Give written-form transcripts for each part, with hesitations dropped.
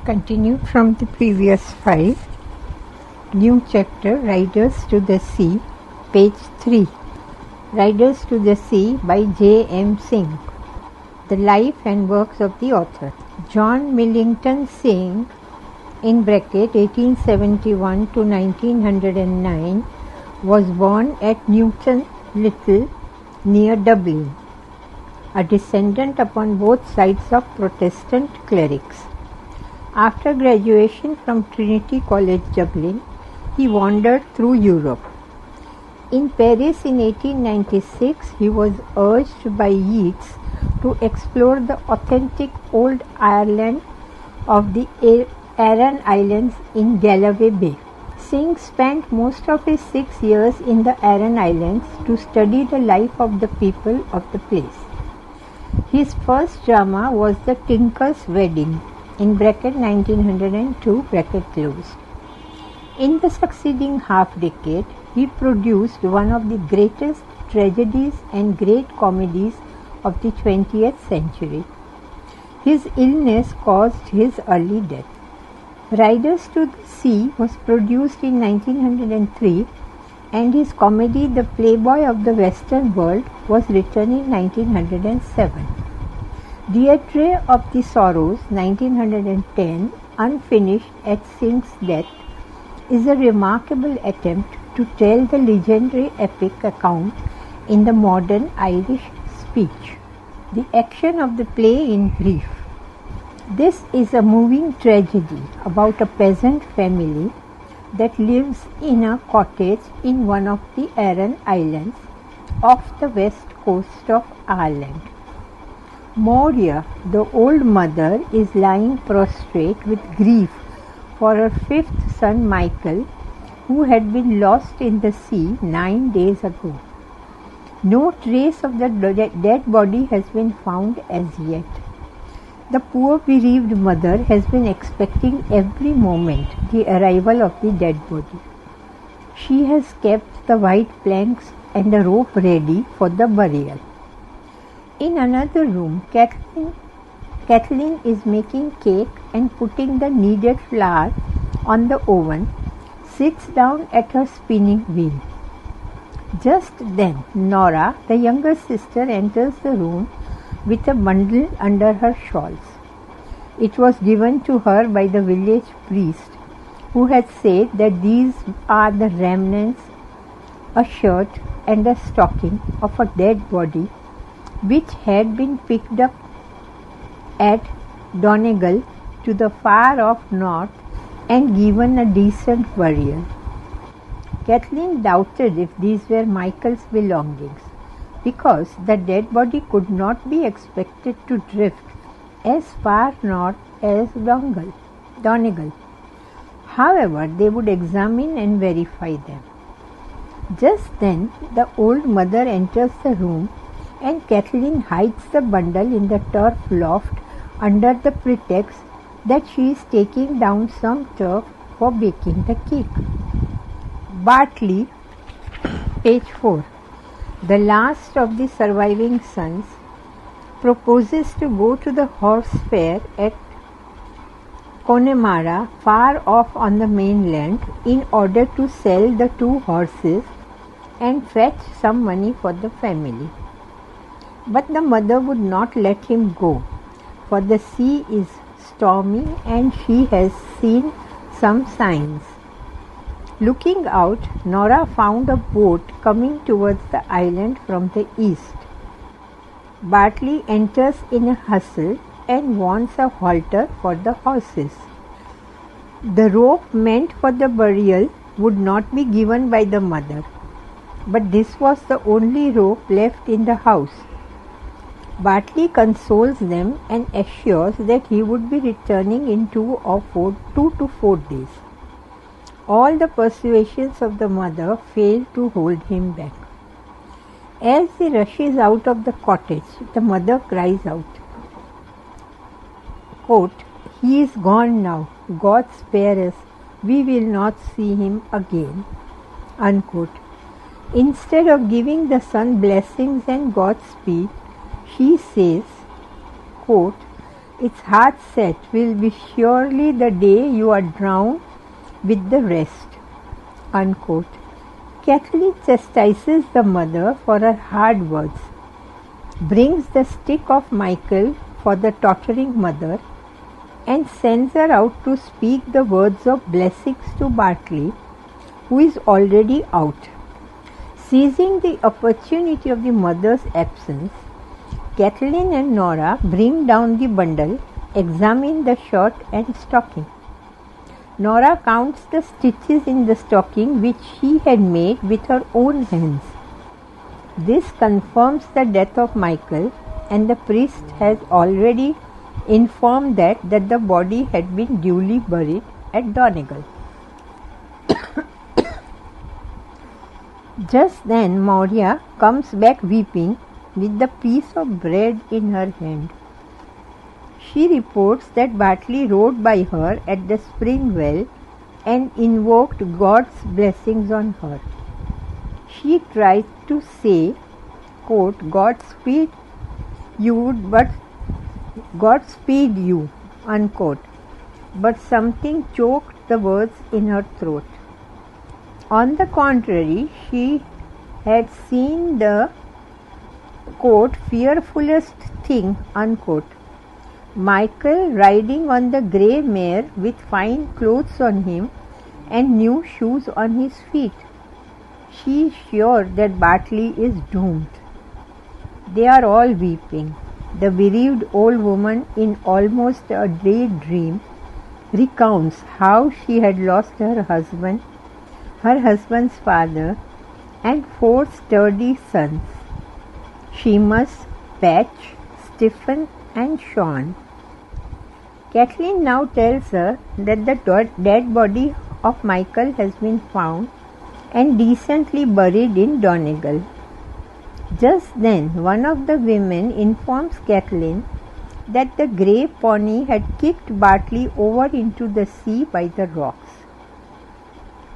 Continued from the previous file. New chapter, Riders to the Sea, page 3. Riders to the Sea by J. M. Singh. The life and works of the author. John Millington Singh in bracket 1871 to 1909 was born at Newton Little near Dublin, a descendant upon both sides of Protestant clerics. After graduation from Trinity College, Dublin, he wandered through Europe. In Paris in 1896, he was urged by Yeats to explore the authentic old Ireland of the Aran Islands in Galloway Bay. Singh spent most of his 6 years in the Aran Islands to study the life of the people of the place. His first drama was The Tinker's Wedding, in bracket 1902 bracket closed. In the succeeding half-decade, he produced one of the greatest tragedies and great comedies of the 20th century. His illness caused his early death. Riders to the Sea was produced in 1903, and his comedy The Playboy of the Western World was written in 1907. Deirdre of the Sorrows, 1910, unfinished at Singh's death, is a remarkable attempt to tell the legendary epic account in the modern Irish speech. The action of the play in brief. This is a moving tragedy about a peasant family that lives in a cottage in one of the Aran Islands off the west coast of Ireland. Moria, the old mother, is lying prostrate with grief for her 5th son Michael, who had been lost in the sea 9 days ago. No trace of the dead body has been found as yet. The poor bereaved mother has been expecting every moment the arrival of the dead body. She has kept the white planks and a rope ready for the burial. In another room, Kathleen is making cake and putting the kneaded flour on the oven, sits down at her spinning wheel. Just then, Nora, the younger sister, enters the room with a bundle under her shawls. It was given to her by the village priest, who had said that these are the remnants, a shirt and a stocking of a dead body, which had been picked up at Donegal to the far-off north and given a decent burial. Kathleen doubted if these were Michael's belongings, because the dead body could not be expected to drift as far north as Donegal. However, they would examine and verify them. Just then, the old mother enters the room, and Kathleen hides the bundle in the turf loft under the pretext that she is taking down some turf for baking the cake. Bartley, page 4. The last of the surviving sons proposes to go to the horse fair at Connemara, far off on the mainland, in order to sell the 2 horses and fetch some money for the family. But the mother would not let him go, for the sea is stormy and she has seen some signs. Looking out, Nora found a boat coming towards the island from the east. Bartley enters in a hustle and wants a halter for the horses. The rope meant for the burial would not be given by the mother, but this was the only rope left in the house. Bartley consoles them and assures that he would be returning in 2 to 4 days. All the persuasions of the mother fail to hold him back. As he rushes out of the cottage, the mother cries out, quote, "He is gone now. God spare us. We will not see him again." Unquote. Instead of giving the son blessings and Godspeed, she says, quote, its hard set will be surely the day you are drowned with the rest. Unquote. Kathleen chastises the mother for her hard words, brings the stick of Michael for the tottering mother, and sends her out to speak the words of blessings to Bartley, who is already out. Seizing the opportunity of the mother's absence, Kathleen and Nora bring down the bundle, examine the shirt and stocking. Nora counts the stitches in the stocking which she had made with her own hands. This confirms the death of Michael, and the priest has already informed that the body had been duly buried at Donegal. Just then Maurya comes back weeping with the piece of bread in her hand. She reports that Bartley rode by her at the spring well and invoked God's blessings on her. She tries to say, quote, Godspeed you, unquote, but something choked the words in her throat. On the contrary, she had seen the, quote, fearfulest thing, unquote, Michael riding on the grey mare with fine clothes on him and new shoes on his feet. She is sure that Bartley is doomed. They are all weeping. The bereaved old woman, in almost a daydream, recounts how she had lost her husband, her husband's father, and 4 sturdy sons: Seamus, Patch, Stephen, and Sean. Kathleen now tells her that the dead body of Michael has been found and decently buried in Donegal. Just then, one of the women informs Kathleen that the grey pony had kicked Bartley over into the sea by the rocks.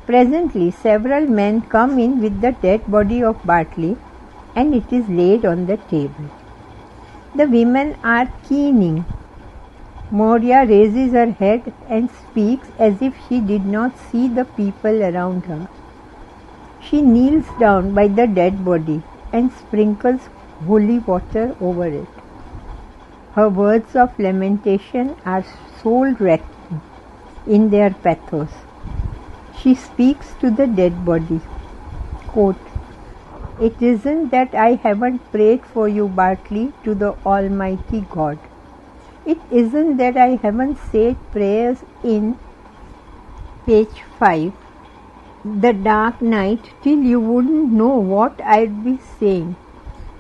Presently, several men come in with the dead body of Bartley, and it is laid on the table. The women are keening. Maurya raises her head and speaks as if she did not see the people around her. She kneels down by the dead body and sprinkles holy water over it. Her words of lamentation are soul-wrecking in their pathos. She speaks to the dead body, quote, It isn't that I haven't prayed for you, Bartley, to the Almighty God. It isn't that I haven't said prayers in page 5, the dark night, till you wouldn't know what I'd be saying.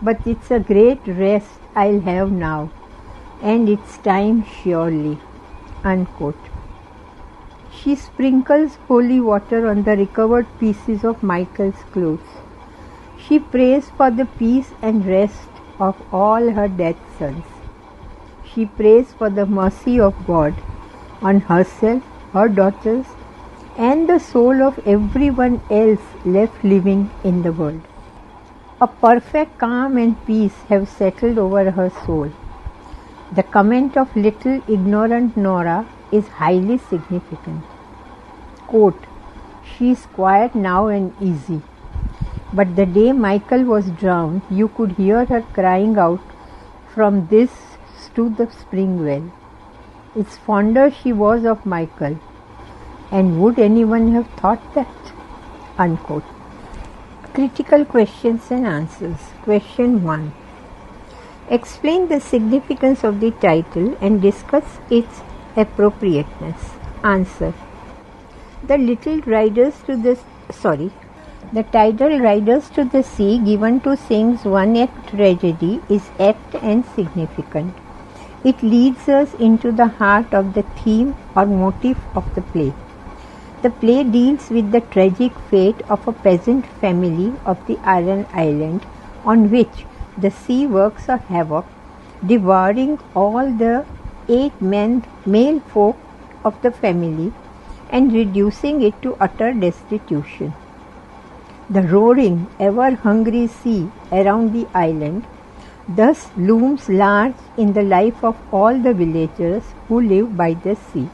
But it's a great rest I'll have now, and it's time surely. Unquote. She sprinkles holy water on the recovered pieces of Michael's clothes. She prays for the peace and rest of all her dead sons. She prays for the mercy of God on herself, her daughters, and the soul of everyone else left living in the world. A perfect calm and peace have settled over her soul. The comment of little ignorant Nora is highly significant. Quote, She is quiet now and easy. But the day Michael was drowned, you could hear her crying out from this to the spring well. It's fonder she was of Michael. And would anyone have thought that? Unquote. Critical questions and answers. Question 1. Explain the significance of the title and discuss its appropriateness. Answer. The title Riders to the Sea given to Singh's one-act tragedy is apt and significant. It leads us into the heart of the theme or motif of the play. The play deals with the tragic fate of a peasant family of the Iron Island, on which the sea works a havoc, devouring all the 8 male folk of the family and reducing it to utter destitution. The roaring, ever-hungry sea around the island thus looms large in the life of all the villagers who live by the sea.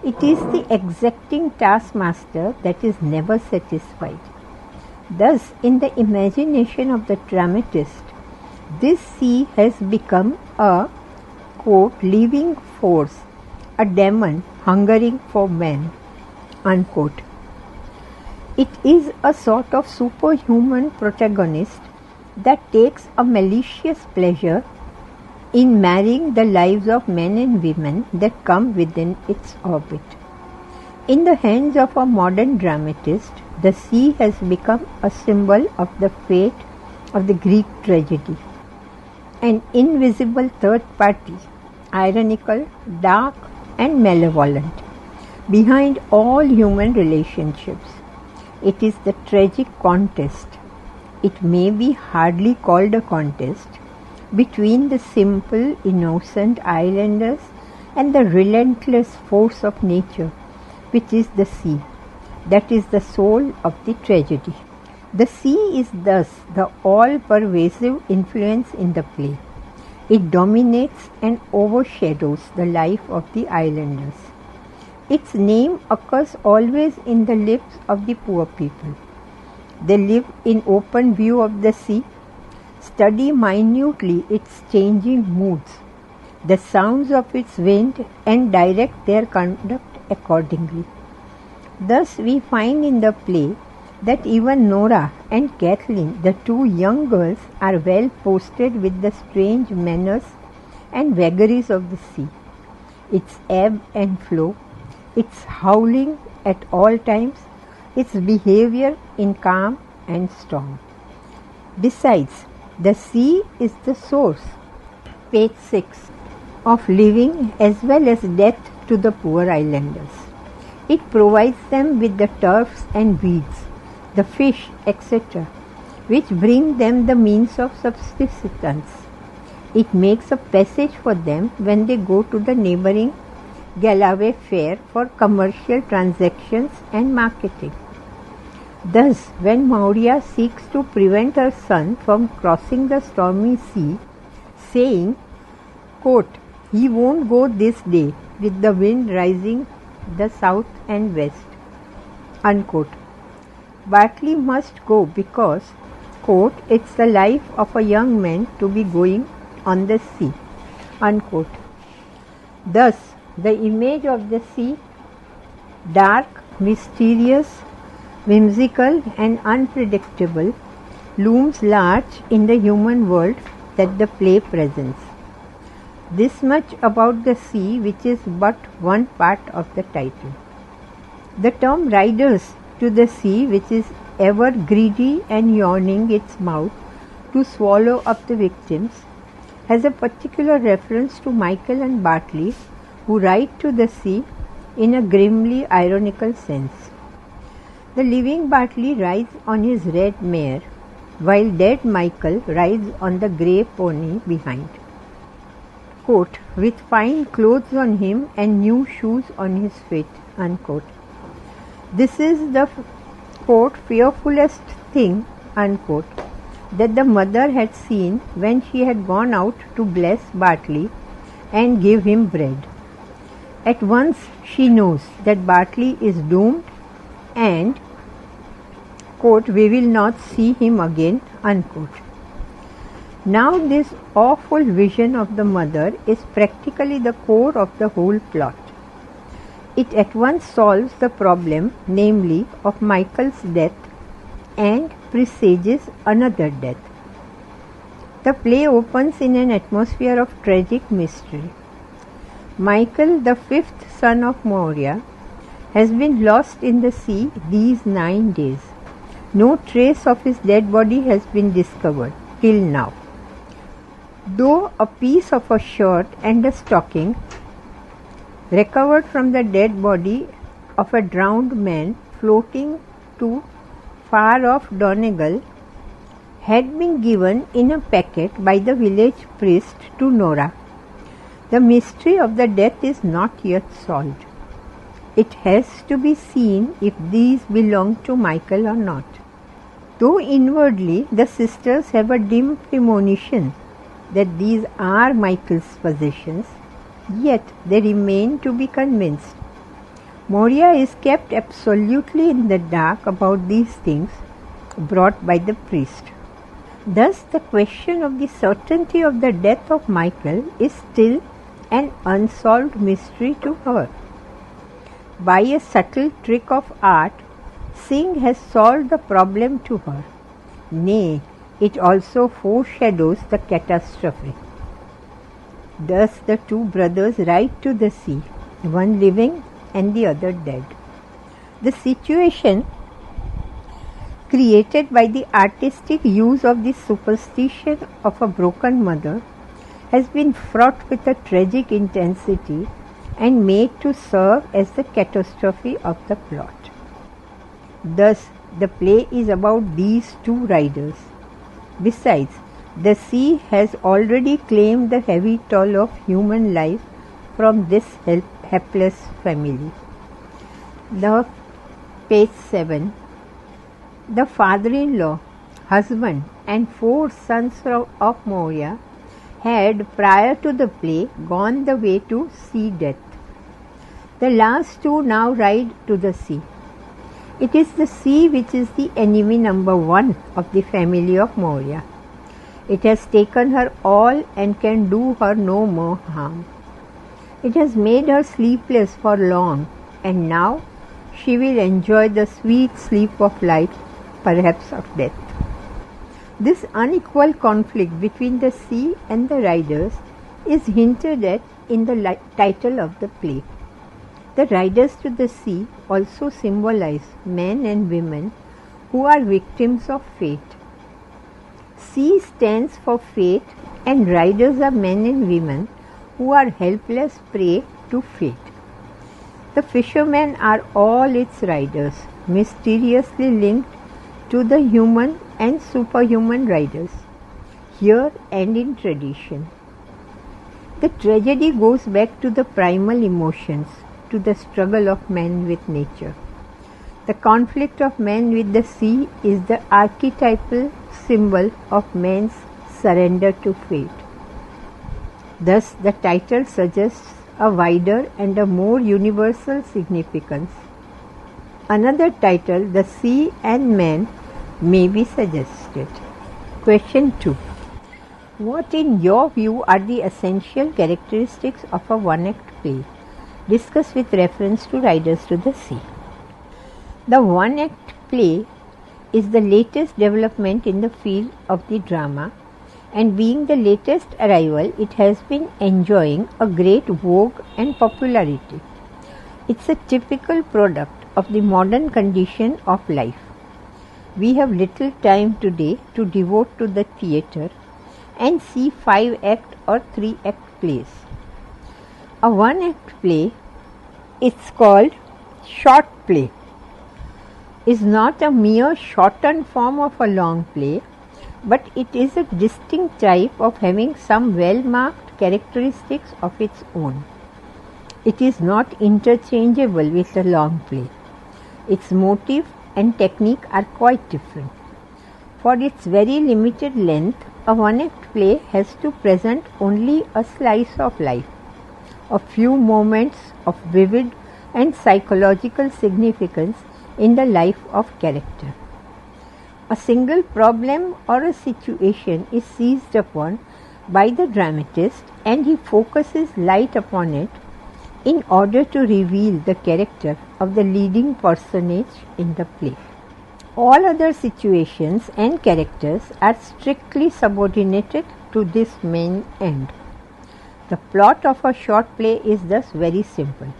It is the exacting taskmaster that is never satisfied. Thus, in the imagination of the dramatist, this sea has become a, quote, living force, a demon hungering for man, unquote. It is a sort of superhuman protagonist that takes a malicious pleasure in marrying the lives of men and women that come within its orbit. In the hands of a modern dramatist, the sea has become a symbol of the fate of the Greek tragedy, an invisible third party, ironical, dark, and malevolent, behind all human relationships. It is the tragic contest, it may be hardly called a contest, between the simple, innocent islanders and the relentless force of nature, which is the sea, that is the soul of the tragedy. The sea is thus the all-pervasive influence in the play. It dominates and overshadows the life of the islanders. Its name occurs always in the lips of the poor people. They live in open view of the sea, study minutely its changing moods, the sounds of its wind, and direct their conduct accordingly. Thus we find in the play that even Nora and Kathleen, the two young girls, are well posted with the strange manners and vagaries of the sea, its ebb and flow, its howling at all times, its behavior in calm and storm. Besides, the sea is the source, page 6, of living as well as death to the poor islanders. It provides them with the turfs and weeds, the fish, etc., which bring them the means of subsistence. It makes a passage for them when they go to the neighboring Galloway Fair for commercial transactions and marketing. Thus, when Maurya seeks to prevent her son from crossing the stormy sea, saying, quote, "He won't go this day with the wind rising the south and west," unquote, Bartley must go because, quote, "it's the life of a young man to be going on the sea," unquote. Thus, the image of the sea, dark, mysterious, whimsical and unpredictable, looms large in the human world that the play presents. This much about the sea, which is but one part of the title. The term riders to the sea, which is ever greedy and yawning its mouth to swallow up the victims, has a particular reference to Michael and Bartley, who ride to the sea in a grimly ironical sense. The living Bartley rides on his red mare, while dead Michael rides on the grey pony behind. Quote, "with fine clothes on him and new shoes on his feet," unquote. This is the, quote, "fearfulest thing," unquote, that the mother had seen when she had gone out to bless Bartley and give him bread. At once she knows that Bartley is doomed and, quote, "we will not see him again," unquote. Now this awful vision of the mother is practically the core of the whole plot. It at once solves the problem, namely of Michael's death, and presages another death. The play opens in an atmosphere of tragic mystery. Michael, the fifth son of Maurya, has been lost in the sea these 9 days. No trace of his dead body has been discovered till now, though a piece of a shirt and a stocking recovered from the dead body of a drowned man floating to far off Donegal had been given in a packet by the village priest to Nora. The mystery of the death is not yet solved. It has to be seen if these belong to Michael or not. Though inwardly the sisters have a dim premonition that these are Michael's possessions, yet they remain to be convinced. Moria is kept absolutely in the dark about these things brought by the priest. Thus, the question of the certainty of the death of Michael is still an unsolved mystery to her. By a subtle trick of art, Singh has solved the problem to her. Nay, it also foreshadows the catastrophe. Thus, the two brothers ride to the sea, one living and the other dead. The situation created by the artistic use of the superstition of a broken mother has been fraught with a tragic intensity and made to serve as the catastrophe of the plot. Thus, the play is about these two riders. Besides, the sea has already claimed the heavy toll of human life from this helpless family. Page 7. The father-in-law, husband and 4 sons of Moria had, prior to the play, gone the way to see death. The last 2 now ride to the sea. It is the sea which is the enemy number 1 of the family of Moria. It has taken her all and can do her no more harm. It has made her sleepless for long, and now she will enjoy the sweet sleep of life, perhaps of death. This unequal conflict between the sea and the riders is hinted at in the title of the play. The riders to the sea also symbolize men and women who are victims of fate. Sea stands for fate, and riders are men and women who are helpless prey to fate. The fishermen are all its riders, mysteriously linked to the human and superhuman riders, here and in tradition. The tragedy goes back to the primal emotions, to the struggle of man with nature. The conflict of man with the sea is the archetypal symbol of man's surrender to fate. Thus, the title suggests a wider and a more universal significance. Another title, The Sea and Man, may be suggested. Question 2. What, in your view, are the essential characteristics of a one-act play? Discuss with reference to Riders to the Sea. The one-act play is the latest development in the field of the drama, and being the latest arrival, it has been enjoying a great vogue and popularity. It's a typical product of the modern condition of life. We have little time today to devote to the theatre and see 5-act or 3-act plays. A one-act play, it's called short play, is not a mere shortened form of a long play, but it is a distinct type of having some well-marked characteristics of its own. It is not interchangeable with a long play. Its motive and technique are quite different. For its very limited length, a one-act play has to present only a slice of life, a few moments of vivid and psychological significance in the life of character. A single problem or a situation is seized upon by the dramatist, and he focuses light upon it in order to reveal the character of the leading personage in the play. All other situations and characters are strictly subordinated to this main end. The plot of a short play is thus very simple.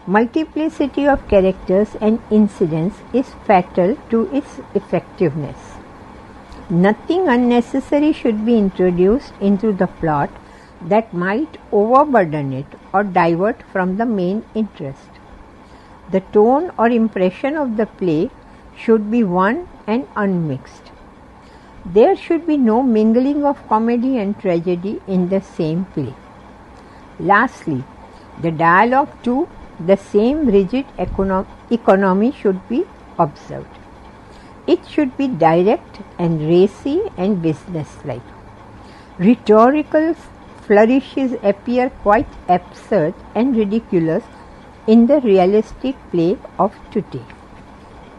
Multiplicity of characters and incidents is fatal to its effectiveness. Nothing unnecessary should be introduced into the plot that might overburden it or divert from the main interest. The tone or impression of the play should be one and unmixed. There should be no mingling of comedy and tragedy in the same play. Lastly, the dialogue too, the same rigid economy should be observed. It should be direct and racy and businesslike. Rhetorical flourishes appear quite absurd and ridiculous in the realistic play of today.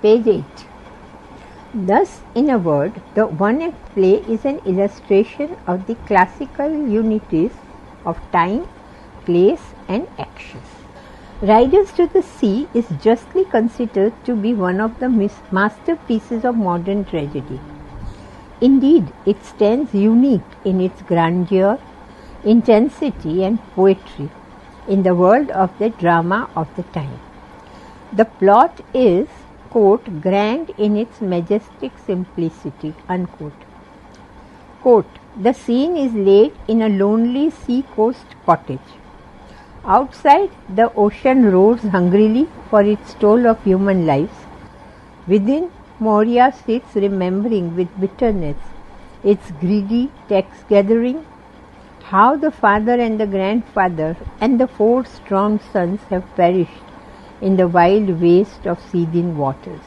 Page 8. Thus, in a word, the one-act play is an illustration of the classical unities of time, place and action. Riders to the Sea is justly considered to be one of the masterpieces of modern tragedy. Indeed, it stands unique in its grandeur, intensity and poetry in the world of the drama of the time. The plot is, quote, grand in its majestic simplicity, unquote. Quote, the scene is laid in a lonely sea-coast cottage. Outside, the ocean roars hungrily for its toll of human lives. Within, Moria sits remembering with bitterness its greedy tax gathering, how the father and the grandfather and the 4 strong sons have perished in the wild waste of seething waters.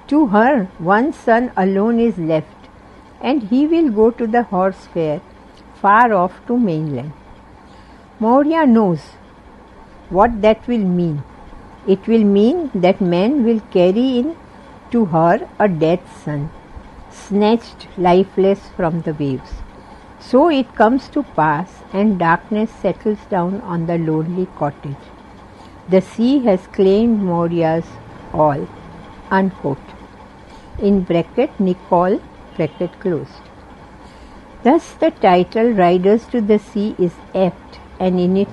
To her, one son alone is left, and he will go to the horse fair, far off to mainland. Moria knows what that will mean. It will mean that men will carry in to her a dead son, snatched lifeless from the waves. So it comes to pass, and darkness settles down on the lonely cottage. The sea has claimed Moria's all, unquote. In bracket, Nicole, bracket closed. Thus the title Riders to the Sea is apt, and in it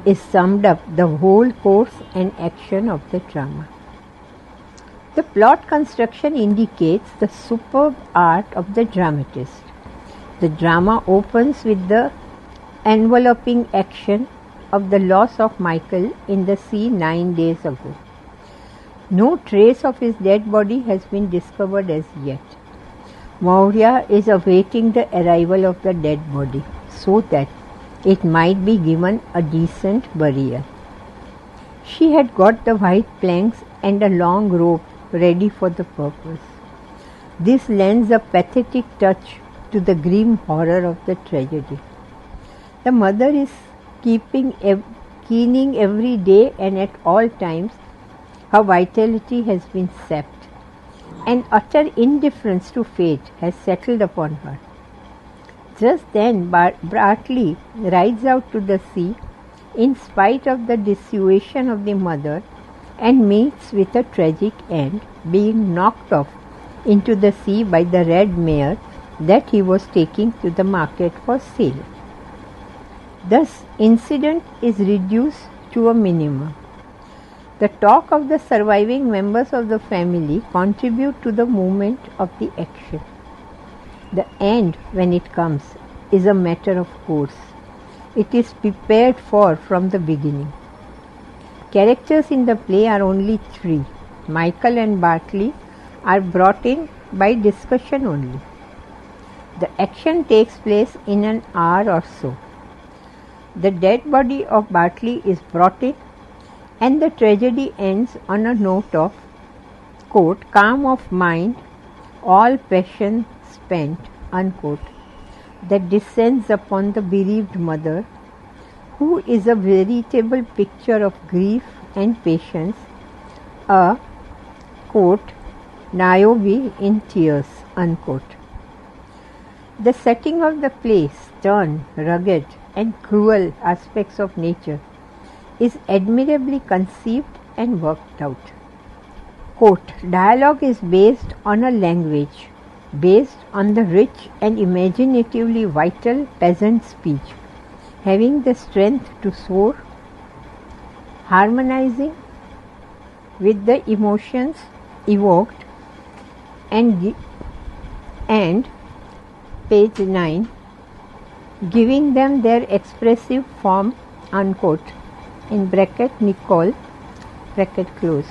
is summed up the whole course and action of the drama. The plot construction indicates the superb art of the dramatist. The drama opens with the enveloping action of the loss of Michael in the sea 9 days ago. No trace of his dead body has been discovered as yet. Moria is awaiting the arrival of the dead body so that it might be given a decent burial. She had got the white planks and a long rope ready for the purpose. This lends a pathetic touch to the grim horror of the tragedy. The mother is keening every day, and at all times her vitality has been sapped, and utter indifference to fate has settled upon her. Just then Bartley rides out to the sea in spite of the dissuasion of the mother and meets with a tragic end, being knocked off into the sea by the red mare that he was taking to the market for sale. Thus, incident is reduced to a minimum. The talk of the surviving members of the family contribute to the movement of the action. The end, when it comes, is a matter of course. It is prepared for from the beginning. Characters in the play are only 3. Michael and Bartley are brought in by discussion only. The action takes place in an hour or so. The dead body of Bartley is brought in, and the tragedy ends on a note of, quote, calm of mind, all passion spent, unquote, that descends upon the bereaved mother, who is a veritable picture of grief and patience, a, quote, Niobe in tears, unquote. The setting of the play, stern, rugged, and cruel aspects of nature, is admirably conceived and worked out. Quote, dialogue is based on a language, based on the rich and imaginatively vital peasant speech, having the strength to soar, harmonizing with the emotions evoked, and page 9, giving them their expressive form, unquote, in bracket Nicole, bracket closed.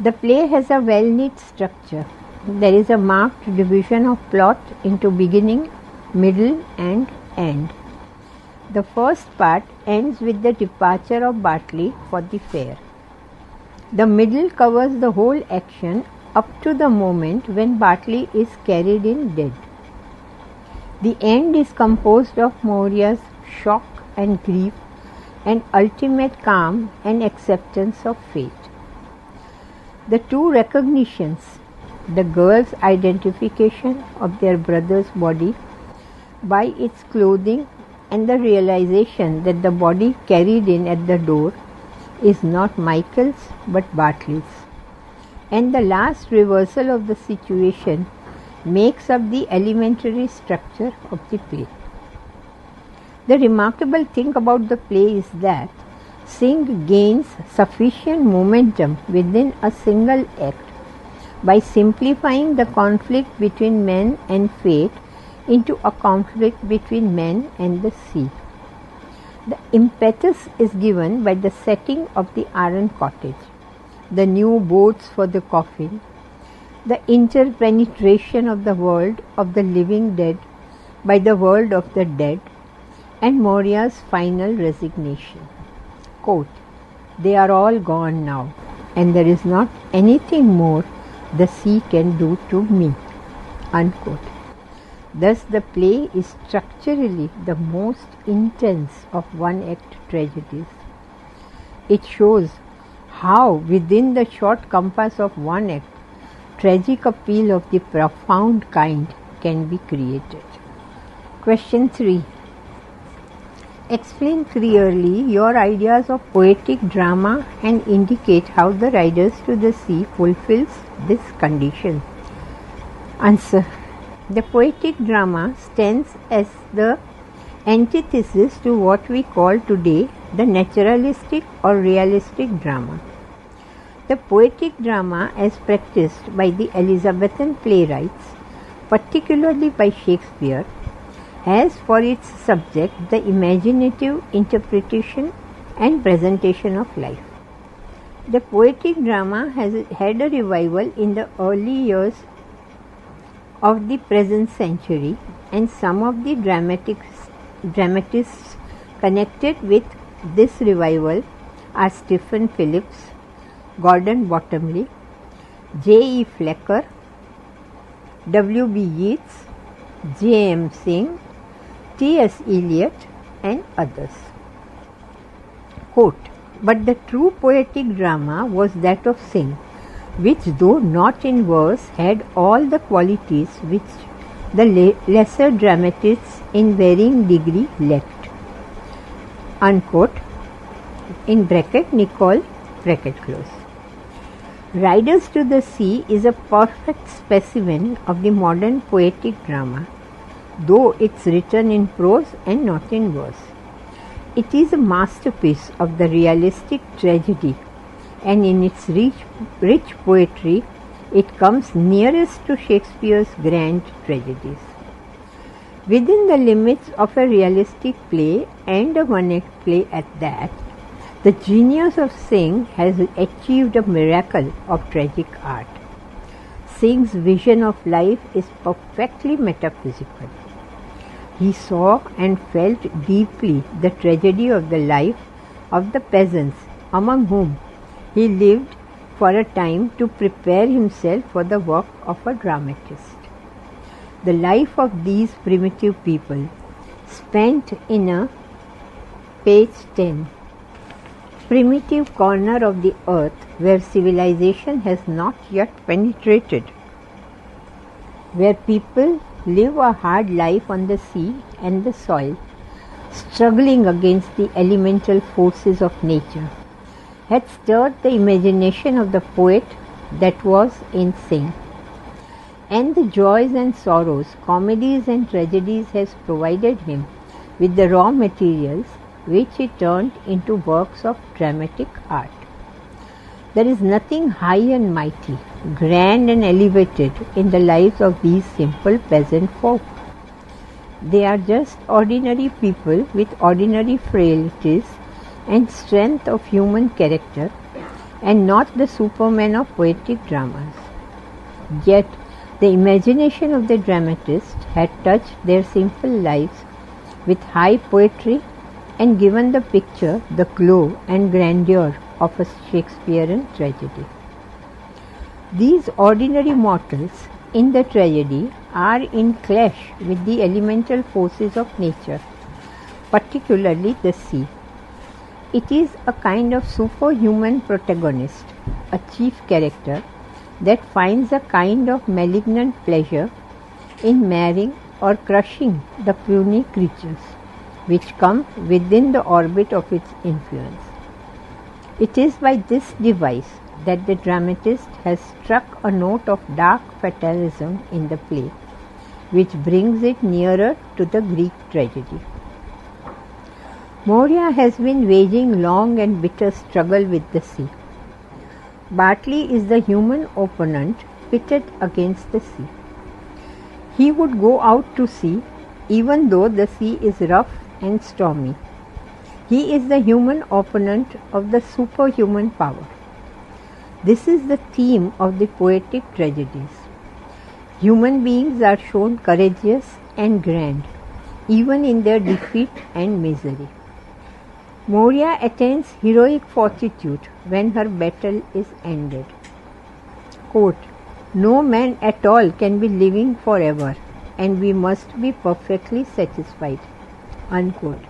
The play has a well-knit structure. There is a marked division of plot into beginning, middle and end. The first part ends with the departure of Bartley for the fair. The middle covers the whole action up to the moment when Bartley is carried in dead. The end is composed of Moria's shock and grief and ultimate calm and acceptance of fate. The two recognitions, the girl's identification of their brother's body by its clothing and the realization that the body carried in at the door is not Michael's but Bartley's, and the last reversal of the situation makes up the elementary structure of the play. The remarkable thing about the play is that Synge gains sufficient momentum within a single act by simplifying the conflict between men and fate into a conflict between men and the sea. The impetus is given by the setting of the iron cottage, the new boats for the coffin, the interpenetration of the world of the living dead by the world of the dead, and Moria's final resignation. Quote, "They are all gone now, and there is not anything more the sea can do to me." Unquote. Thus, the play is structurally the most intense of one-act tragedies. It shows how, within the short compass of one act, tragic appeal of the profound kind can be created. Question 3. Explain clearly your ideas of poetic drama and indicate how the Riders to the Sea fulfills this condition. Answer. The poetic drama stands as the antithesis to what we call today the naturalistic or realistic drama. The poetic drama, as practiced by the Elizabethan playwrights, particularly by Shakespeare, has for its subject the imaginative interpretation and presentation of life. The poetic drama has had a revival in the early years of the present century, and some of the dramatists connected with this revival are Stephen Phillips, Gordon Bottomley, J. E. Flecker, W. B. Yeats, J. M. Synge, T. S. Eliot, and others. Quote, "But the true poetic drama was that of Synge, which, though not in verse, had all the qualities which the lesser dramatists in varying degree lacked." Unquote. In bracket, Nicole, bracket close. Riders to the Sea is a perfect specimen of the modern poetic drama, though it's written in prose and not in verse. It is a masterpiece of the realistic tragedy, and in its rich poetry, it comes nearest to Shakespeare's grand tragedies. Within the limits of a realistic play and a one-act play at that, the genius of Synge has achieved a miracle of tragic art. Synge's vision of life is perfectly metaphysical. He saw and felt deeply the tragedy of the life of the peasants among whom he lived for a time to prepare himself for the work of a dramatist. The life of these primitive people, spent in a page 10, primitive corner of the earth where civilization has not yet penetrated, where people live a hard life on the sea and the soil, struggling against the elemental forces of nature, had stirred the imagination of the poet that was in Synge. And the joys and sorrows, comedies and tragedies has provided him with the raw materials which he turned into works of dramatic art. There is nothing high and mighty, grand and elevated in the lives of these simple peasant folk. They are just ordinary people with ordinary frailties and strength of human character, and not the supermen of poetic dramas. Yet the imagination of the dramatist had touched their simple lives with high poetry and given the picture the glow and grandeur of a Shakespearean tragedy. These ordinary mortals in the tragedy are in clash with the elemental forces of nature, particularly the sea. It is a kind of superhuman protagonist, a chief character that finds a kind of malignant pleasure in marring or crushing the puny creatures which come within the orbit of its influence. It is by this device that the dramatist has struck a note of dark fatalism in the play, which brings it nearer to the Greek tragedy. Moria has been waging long and bitter struggle with the sea. Bartley is the human opponent pitted against the sea. He would go out to sea even though the sea is rough and stormy. He is the human opponent of the superhuman power. This is the theme of the poetic tragedies. Human beings are shown courageous and grand, even in their defeat and misery. Moria attains heroic fortitude when her battle is ended. Quote, "No man at all can be living forever, and we must be perfectly satisfied." Unquote.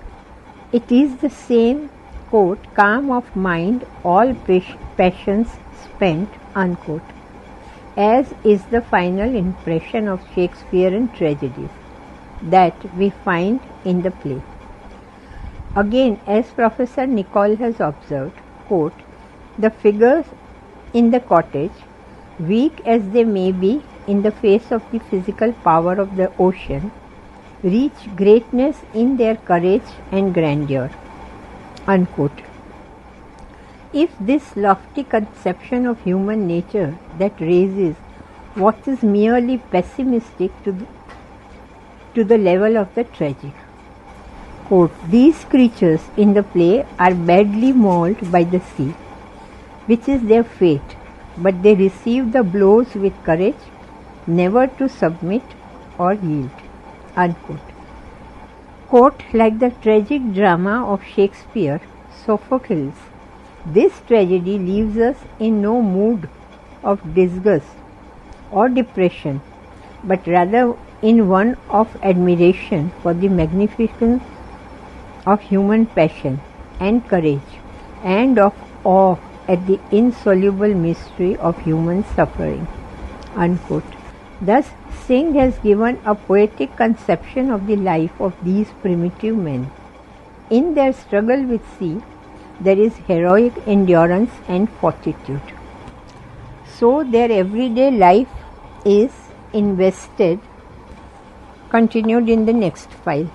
It is the same, quote, "calm of mind, all passions spent," unquote, as is the final impression of Shakespearean tragedies that we find in the play. Again, as Professor Nicol has observed, quote, "The figures in the cottage, weak as they may be in the face of the physical power of the ocean, reach greatness in their courage and grandeur." Unquote. If this lofty conception of human nature that raises what is merely pessimistic to the level of the tragic. Quote, "These creatures in the play are badly mauled by the sea, which is their fate, but they receive the blows with courage, never to submit or yield." Unquote. Quote, "Like the tragic drama of Shakespeare, Sophocles, this tragedy leaves us in no mood of disgust or depression, but rather in one of admiration for the magnificence of human passion and courage, and of awe at the insoluble mystery of human suffering." Unquote. Thus, Synge has given a poetic conception of the life of these primitive men. In their struggle with sea, there is heroic endurance and fortitude. So their everyday life is invested, continued in the next file.